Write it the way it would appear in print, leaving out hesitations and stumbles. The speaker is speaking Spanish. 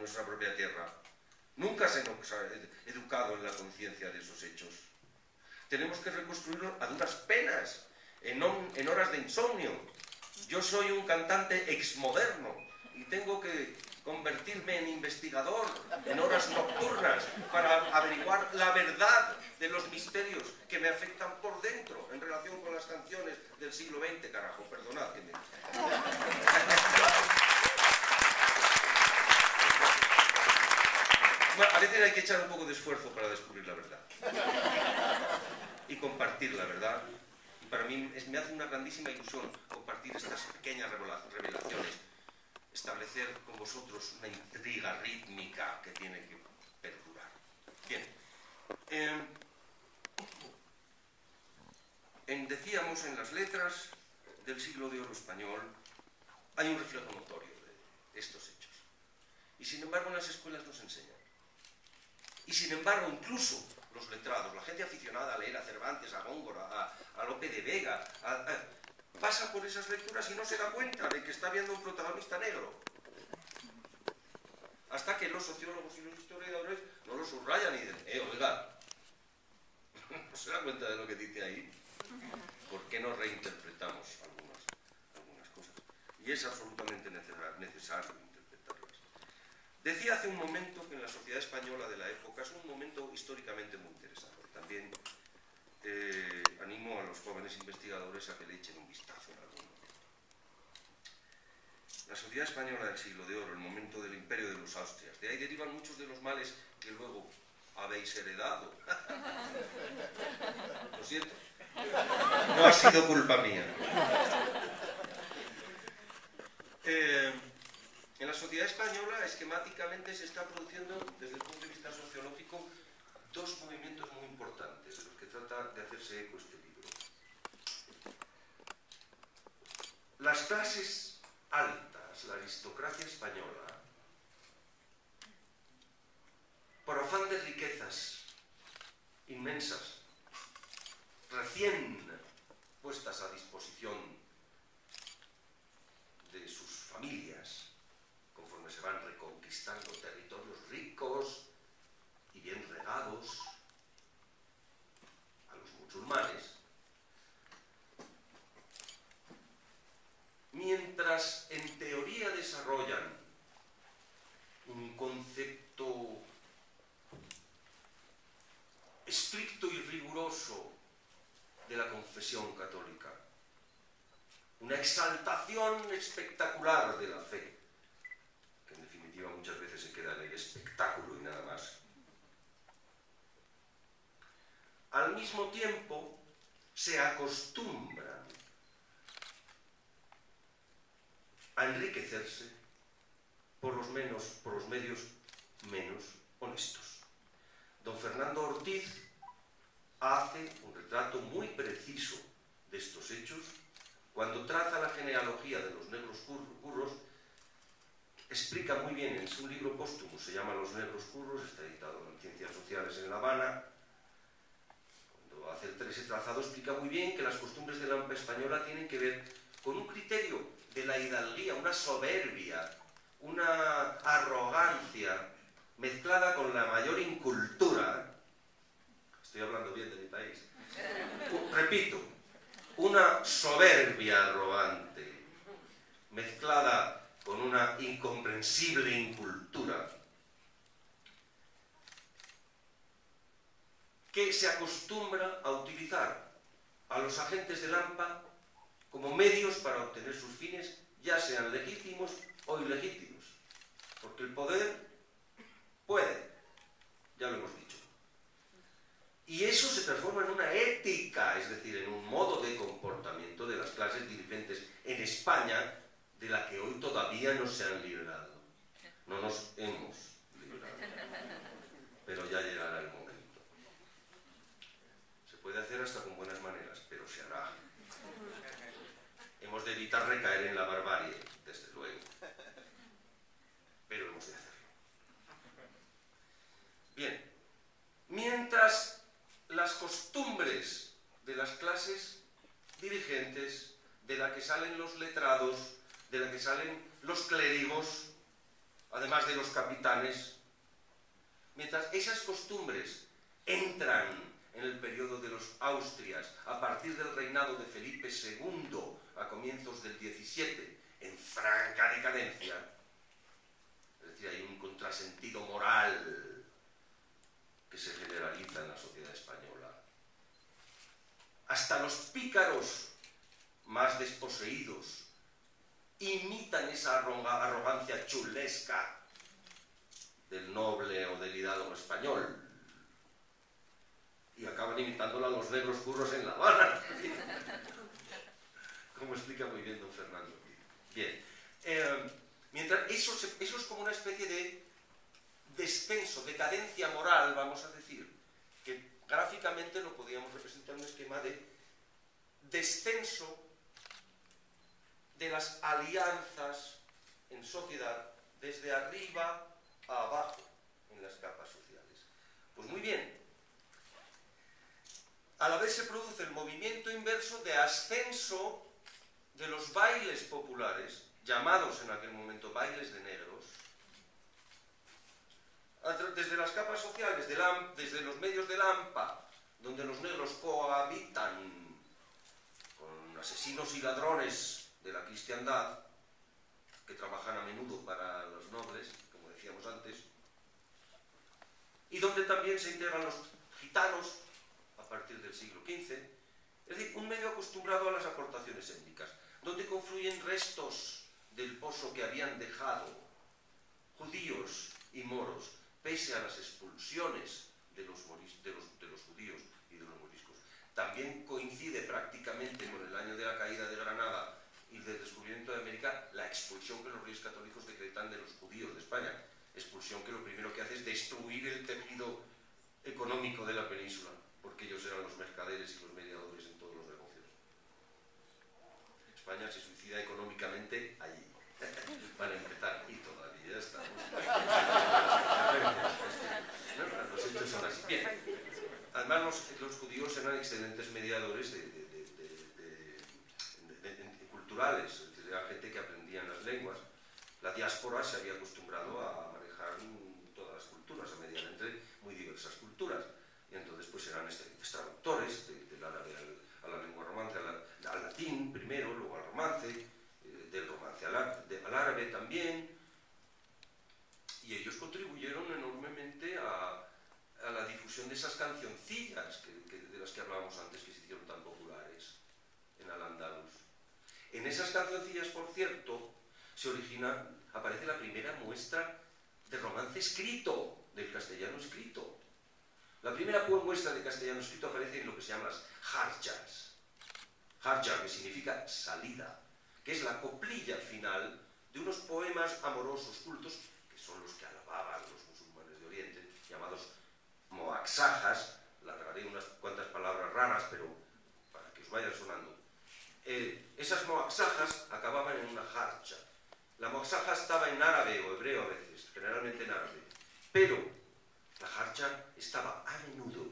nuestra propia tierra. Nunca se nos ha educado en la conciencia de esos hechos. Tenemos que reconstruirlo a duras penas, en horas de insomnio. Yo soy un cantante exmoderno y tengo que convertirme en investigador en horas nocturnas para averiguar la verdad de los misterios que me afectan por dentro en relación con las canciones del siglo XX, carajo, perdonad que me... Bueno, a veces hay que echar un poco de esfuerzo para descubrir la verdad y compartir la verdad. Y para mí me hace una grandísima ilusión compartir estas pequeñas revelaciones, establecer con vosotros una intriga rítmica que tiene que perdurar. Bien. Decíamos, en las letras del siglo de oro español hay un reflejo notorio de estos hechos. Y sin embargo en las escuelas no se enseñan. Y sin embargo incluso los letrados, la gente aficionada a leer a Cervantes, a Góngora, a Lope de Vega, pasa por esas lecturas y no se da cuenta de que está viendo un protagonista negro. Hasta que los sociólogos y los historiadores no lo subrayan y dicen, oiga, ¿no se da cuenta de lo que dice ahí? ¿Por qué no reinterpretamos algunas cosas? Y es absolutamente necesario interpretarlas. Decía hace un momento que en la sociedad española de la época es un momento históricamente muy interesante. También animo a los jóvenes investigadores a que le echen un vistazo en alguno. La sociedad española del siglo de oro, el momento del imperio de los Austrias, de ahí derivan muchos de los males que luego habéis heredado. Lo siento. No ha sido culpa mía. En la sociedad española, esquemáticamente, se está produciendo, desde el punto de vista sociológico, dos movimientos muy importantes, de los que trata de hacerse eco este libro. Las clases altas, la aristocracia española, por afán de riquezas inmensas, recién puestas a disposición de sus familias, conforme se van reconquistando territorios ricos y bien regados a los musulmanes, mientras en teoría desarrollan un concepto estricto y riguroso de la confesión católica, una exaltación espectacular de la fe, que en definitiva muchas veces se queda en el espectáculo y nada más. Al mismo tiempo se acostumbran a enriquecerse por los medios menos honestos. Don Fernando Ortiz hace un retrato muy preciso de estos hechos cuando traza la genealogía de los negros curros. Explica muy bien, en su libro póstumo, se llama Los negros curros, está editado en Ciencias Sociales en La Habana. Cuando hace ese trazado explica muy bien que las costumbres de la AMPA española tienen que ver con un criterio de la hidalguía, una soberbia, una arrogancia mezclada con la mayor incultura. Estoy hablando bien de mi país. Repito, una soberbia arrogante mezclada con una incomprensible incultura que se acostumbra a utilizar a los agentes del AMPA como medios para obtener sus fines, ya sean legítimos o ilegítimos, porque el poder puede, ya lo hemos dicho. Y eso se transforma en una ética, es decir, en un modo de comportamiento de las clases dirigentes en España, de la que hoy todavía no se han librado. No nos hemos librado. Pero ya llegará el momento. Se puede hacer hasta con buenas maneras, pero se hará. Hemos de evitar recaer en la barbarie, desde luego. Pero hemos de hacerlo. Bien. Mientras las costumbres de las clases dirigentes, de la que salen los letrados, de la que salen los clérigos, además además de los capitanes, mientras esas costumbres entran en el periodo de los Austrias, a partir del reinado de Felipe II, a comienzos del XVII, en franca decadencia, es decir, hay un contrasentido moral que se generaliza en la sociedad española. Hasta los pícaros más desposeídos imitan esa arrogancia chulesca del noble o del hidalgo español y acaban imitándola a los negros curros en La Habana, como explica muy bien don Fernando. Bien, mientras eso es como una especie de descenso, decadencia moral, vamos a decir, que gráficamente lo podríamos representar en un esquema de descenso de las alianzas en sociedad desde arriba a abajo en las capas sociales. Pues muy bien, a la vez se produce el movimiento inverso de ascenso de los bailes populares, llamados en aquel momento bailes de negros, desde las capas sociales, desde los medios de Lampa, donde los negros cohabitan con asesinos y ladrones de la cristiandad, que trabajan a menudo para los nobles, como decíamos antes, y donde también se integran los gitanos a partir del siglo XV, es decir, un medio acostumbrado a las aportaciones étnicas, donde confluyen restos del pozo que habían dejado judíos y moros, pese a las expulsiones de los judíos y de los moriscos. También coincide prácticamente con el año de la caída de Granada y del descubrimiento de América la expulsión que los reyes católicos decretan de los judíos de España. Expulsión que lo primero que hace es destruir el tejido económico de la península, porque ellos eran los mercaderes y los mediadores en todos los negocios. España se suicida económicamente allí, para empezar, y todavía estamos. Los hechos son así. Bien. Además, los judíos eran excelentes mediadores culturales, es decir, era gente que aprendía las lenguas. La diáspora se había acostumbrado a manejar todas las culturas, a mediar entre muy diversas culturas. Y entonces pues eran excelentes traductores del árabe a la lengua romance, al latín primero, luego al romance, del romance al árabe también. Y ellos contribuyeron enormemente a la difusión de esas cancioncillas de las que hablábamos antes, que se hicieron tan populares en Al-Ándalus. En esas cancioncillas, por cierto, aparece la primera muestra de romance escrito, del castellano escrito. La primera muestra de castellano escrito aparece en lo que se llaman las harjas. Harja, que significa salida, que es la coplilla final de unos poemas amorosos cultos, que son los que alababan los musulmanes de Oriente, llamados moaxajas. Largaré unas cuantas palabras raras, pero para que os vayan sonando. Esas moaxajas acababan en una harja. La moaxaja estaba en árabe o hebreo a veces, generalmente en árabe, pero la harja estaba a menudo